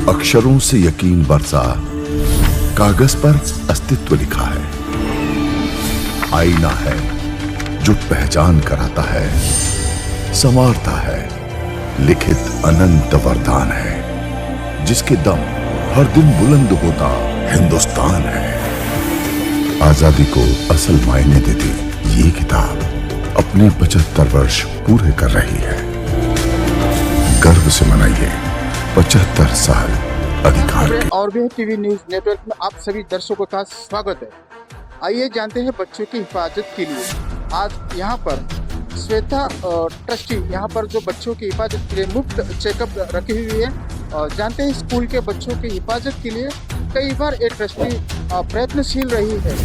अक्षरों से यकीन बरसा, कागज पर अस्तित्व लिखा है। आईना है जो पहचान कराता है, संवारता है, लिखित अनंत वरदान है। जिसके दम हर दिन बुलंद होता हिंदुस्तान है। आजादी को असल मायने देती ये किताब अपने 75 वर्ष पूरे कर रही है। गर्व से मनाइए 75 साल अधिकार के। और भी टीवी न्यूज नेटवर्क में आप सभी दर्शकों का स्वागत है। आइए जानते हैं बच्चों की हिफाजत के लिए आज यहाँ पर श्वेता ट्रस्टी यहाँ पर जो बच्चों की हिफाजत के लिए मुफ्त चेकअप रखी हुई है। और जानते हैं स्कूल के बच्चों की हिफाजत के लिए कई बार एक ट्रस्टी प्रयत्नशील रही है।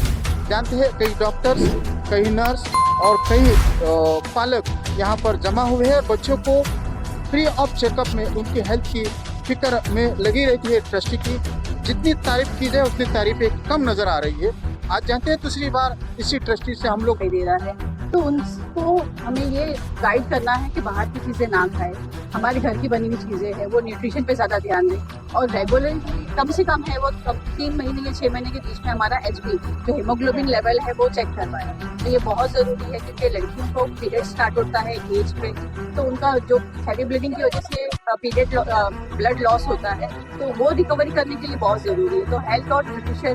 जानते हैं कई डॉक्टर्स, कई नर्स और कई पालक यहाँ पर जमा हुए हैं। बच्चों को फ्री ऑफ चेकअप में उनकी हेल्थ की फिक्र में लगी रहती है ट्रस्टी की। जितनी तारीफ की जाए उतनी तारीफें कम नजर आ रही है। आज जानते हैं दूसरी बार इसी ट्रस्टी से हम लोग दे रहा है, तो उनको हमें ये गाइड करना है कि बाहर की चीज़ें ना खाएं, हमारे घर की बनी हुई चीज़ें हैं वो न्यूट्रिशन पे ज़्यादा ध्यान दें। और रेगुलर कम से कम है वो 3 महीने या 6 महीने के बीच में हमारा HB जो हीमोग्लोबिन लेवल है वो चेक करवाएं। तो ये बहुत ज़रूरी है क्योंकि लड़कियों को पीरियड स्टार्ट होता है एज पे, तो उनका जो हैवी ब्लीडिंग की वजह से पीरियड ब्लड लॉस होता है, तो वो रिकवरी करने के लिए बहुत ज़रूरी है। तो हेल्थ और न्यूट्रिशन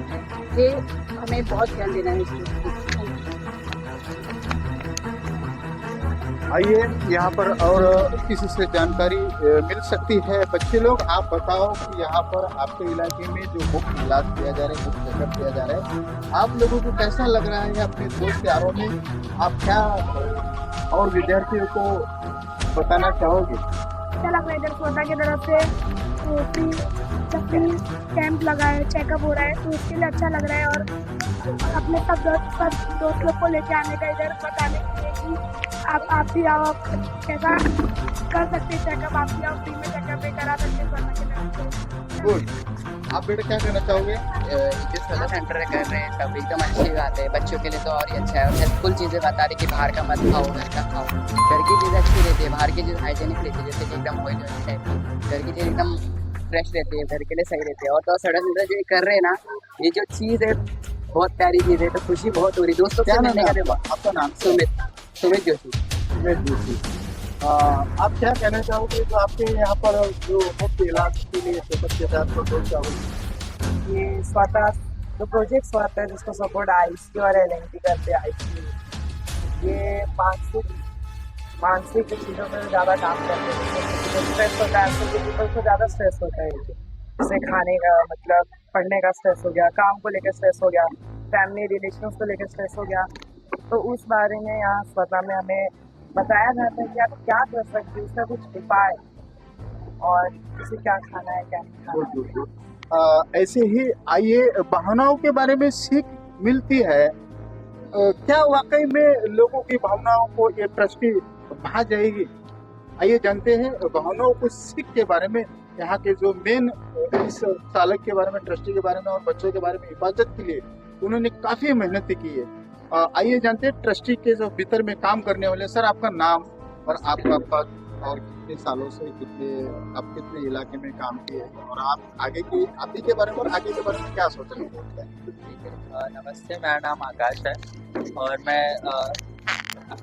ये हमें बहुत ध्यान देना है इसमें। आइए यहाँ पर और किसी से जानकारी मिल सकती है। बच्चे लोग आप बताओ कि यहाँ पर आपके इलाके में जो मुफ्त इलाज किया जा रहा है, मुफ्त चेकअप किया जा रहा है, आप लोगों को कैसा लग रहा है? अपने दोस्त यारों में आप क्या और विद्यार्थियों को बताना चाहोगे? अच्छा लग रहा है इधर श्वेता की तरफ से फ्री कैंप लगा है, चेकअप हो रहा है, तो उसके लिए अच्छा लग रहा है। और अपने सब दोस्त लोग को लेके आने का इधर बताने के लिए कि आप भी आओ, आप कैसा कर सकते हैं चेकअप, आप भी आओ फ्री में चेकअप भी करा सकते हैं। गुड। आप बेटा क्या कहना चाहोगे? जो सोलर सेंटर कर रहे हैं सब एकदम अच्छी बात है। बच्चों के लिए तो और ही अच्छा है। और हेल्पफुल चीज़ें बता रही कि बाहर का मत खाओ, घर का खाओ। घर की चीज़ अच्छी रहती है, बाहर की चीज़ हाइजेनिक रहती है, जैसे कि एकदम ऑयल टाइप की। घर की चीज़ एकदम फ्रेश रहती है, घर के लिए सही रहती है। और तो सड़क जो कर रहे हैं ना, ये जो चीज़ है बहुत प्यारी चीज़ है, तो खुशी बहुत हो रही है। दोस्तों क्या से नाम मिलने है का आपका? नाम सुमित जोशी। सुमित जोशी। आप क्या कहना चाहोगे जो आपके यहाँ पर जो मुफ्त इलाज के लिए चेकअप के साथ प्रोग्राम चाहोगे? ये स्वतः जो प्रोजेक्ट स्वतः है जिसको सपोर्ट IC और LNT करते हैं। IC ये मानसिक चीज़ों में ज़्यादा काम करते हैं। जैसे स्ट्रेस होता है, आजकल के पीपल को ज़्यादा स्ट्रेस होता है, जैसे खाने का, मतलब पढ़ने का स्ट्रेस हो गया, काम को लेकर स्ट्रेस हो गया, फैमिली रिलेशंस को लेकर स्ट्रेस हो गया। तो उस बारे में यहाँ स्वतः में हमें बताया जाता है कि आप क्या कर सकते हैं, उसका कुछ उपाय और उसे क्या खाना है, क्या नहीं खाना है। ऐसे ही आइए भावनाओं के बारे में सीख मिलती है। क्या वाकई में लोगों की भावनाओं को ये ट्रस्टी भा जाएगी? आइए जानते हैं भावनाओं को सीख के बारे में। यहाँ के जो मेन इस चालक के बारे में, ट्रस्टी के बारे में और बच्चों के बारे में हिफाजत के लिए उन्होंने काफी मेहनत की है। आइए जानते हैं ट्रस्टी के जो भीतर में काम करने वाले। सर, आपका नाम और आपका पद और कितने सालों से आप कितने इलाके में काम किए और आप आगे की आप ही के बारे में और आगे के बारे में क्या सोच रहे हैं? नमस्ते, मेरा नाम आकाश है और मैं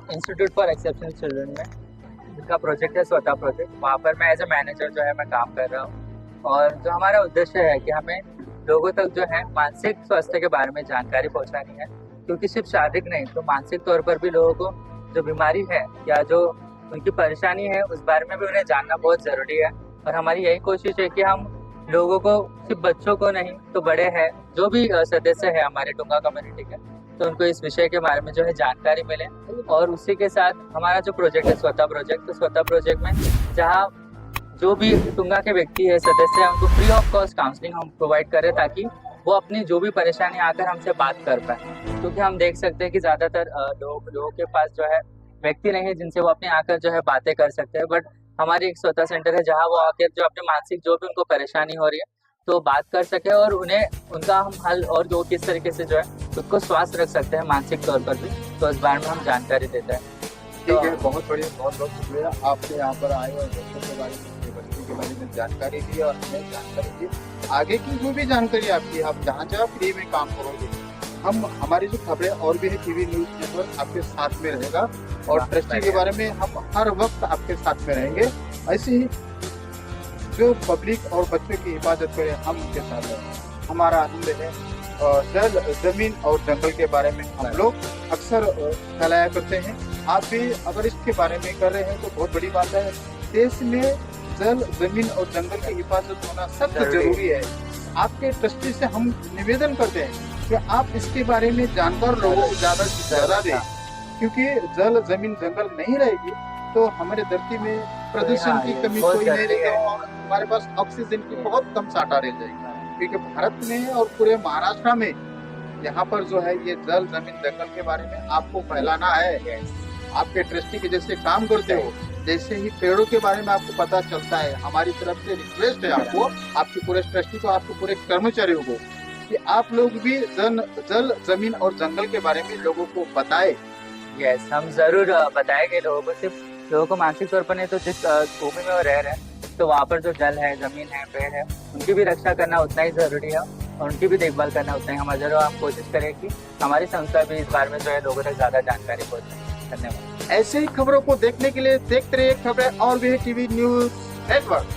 इंस्टीट्यूट फॉर एक्सेप्शनल चिल्ड्रन में, जिनका प्रोजेक्ट है स्वतः प्रोजेक्ट, वहाँ पर मैं एज ए मैनेजर जो है मैं काम कर रहा हूँ। और जो हमारा उद्देश्य है कि हमें लोगों तक जो है मानसिक स्वास्थ्य के बारे में जानकारी पहुँचानी है, क्योंकि सिर्फ शारीरिक नहीं तो मानसिक तौर पर भी लोगों को जो बीमारी है या जो उनकी परेशानी है उस बारे में भी उन्हें जानना बहुत ज़रूरी है। और हमारी यही कोशिश है कि हम लोगों को, सिर्फ बच्चों को नहीं तो बड़े हैं जो भी सदस्य है हमारे टुंगा कम्युनिटी के, तो उनको इस विषय के बारे में जो है जानकारी मिले। और उसी के साथ हमारा जो प्रोजेक्ट है स्वतः प्रोजेक्ट, तो स्वतः प्रोजेक्ट में जहाँ जो भी टुंगा के व्यक्ति है, सदस्य है, उनको फ्री ऑफ कॉस्ट काउंसलिंग हम प्रोवाइड करें ताकि वो अपनी जो भी परेशानी आकर हमसे बात कर पाए। क्योंकि हम देख सकते हैं कि ज़्यादातर लोगों के पास जो है व्यक्ति नहीं है जिनसे वो अपने आकर जो है बातें कर सकते हैं। बट हमारी एक स्वतः सेंटर है जहाँ वो आकर जो अपने मानसिक जो भी उनको परेशानी हो रही है तो बात कर सके और उन्हें उनका हम हल और जो किस तरीके से जो है खुद को स्वस्थ रख सकते हैं मानसिक तौर पर भी, तो इस बारे में हम जानकारी देते हैं। ठीक है, बहुत बढ़िया, बहुत बहुत शुक्रिया आपके यहाँ पर आए और बच्चों के बारे में, बच्चों के बारे में जानकारी दी और हमें जानकारी दी। आगे की जो भी जानकारी आपकी, आप जहाँ जहाँ फ्री में काम करोगे, हम हमारी जो खबरें और भी है टीवी न्यूज़ नेटवर्क आपके साथ में रहेगा और ट्रस्टी के बारे में हम हर वक्त आपके साथ में रहेंगे। ऐसे ही जो पब्लिक और बच्चों की हिफाजत करें, हम उनके साथ हैं। हमारा आनंद है। जल, जमीन और जंगल के बारे में हम लोग अक्सर फैलाया करते हैं। आप भी अगर इसके बारे में कर रहे हैं तो बहुत बड़ी बात है। देश में जल, जमीन और जंगल की हिफाजत होना सख्त जरूरी है। आपके ट्रस्टी से हम निवेदन करते हैं कि आप इसके बारे में जानकर लोगों को ज्यादा से ज्यादा दें, क्योंकि जल, जमीन, जंगल नहीं रहेगी तो हमारे धरती में प्रदूषण की कमी कोई नहीं रहेगी और हमारे पास ऑक्सीजन की बहुत कम साठा रह जाएगी। क्योंकि भारत में और पूरे महाराष्ट्र में यहाँ पर जो है ये जल, जमीन, जंगल के बारे में आपको फैलाना है। आपके ट्रस्टी के जैसे काम करते हो, जैसे ही पेड़ों के बारे में आपको पता चलता है, हमारी तरफ से रिक्वेस्ट है आपको, आपके पूरे ट्रस्टी को, आपके पूरे कर्मचारियों को, कि आप लोग भी जल, जमीन और जंगल के बारे में लोगों को बताएं। यस, हम जरूर बताएंगे लोगों को। सिर्फ लोगों को मानसिक तौर पर नहीं, तो जिस भूमि में वो रह रहे हैं तो वहाँ पर जो जल है, जमीन है, पेड़ है, उनकी भी रक्षा करना उतना ही जरूरी है और उनकी भी देखभाल करना उतना ही। हम जरूर हम कोशिश करें कि हमारी संस्था भी इस बारे में जो है लोगों तक ज्यादा जानकारी पहुँचाए। धन्यवाद। ऐसे ही खबरों को देखने के लिए देखते रहिए खबरें और भी टीवी न्यूज़ नेटवर्क।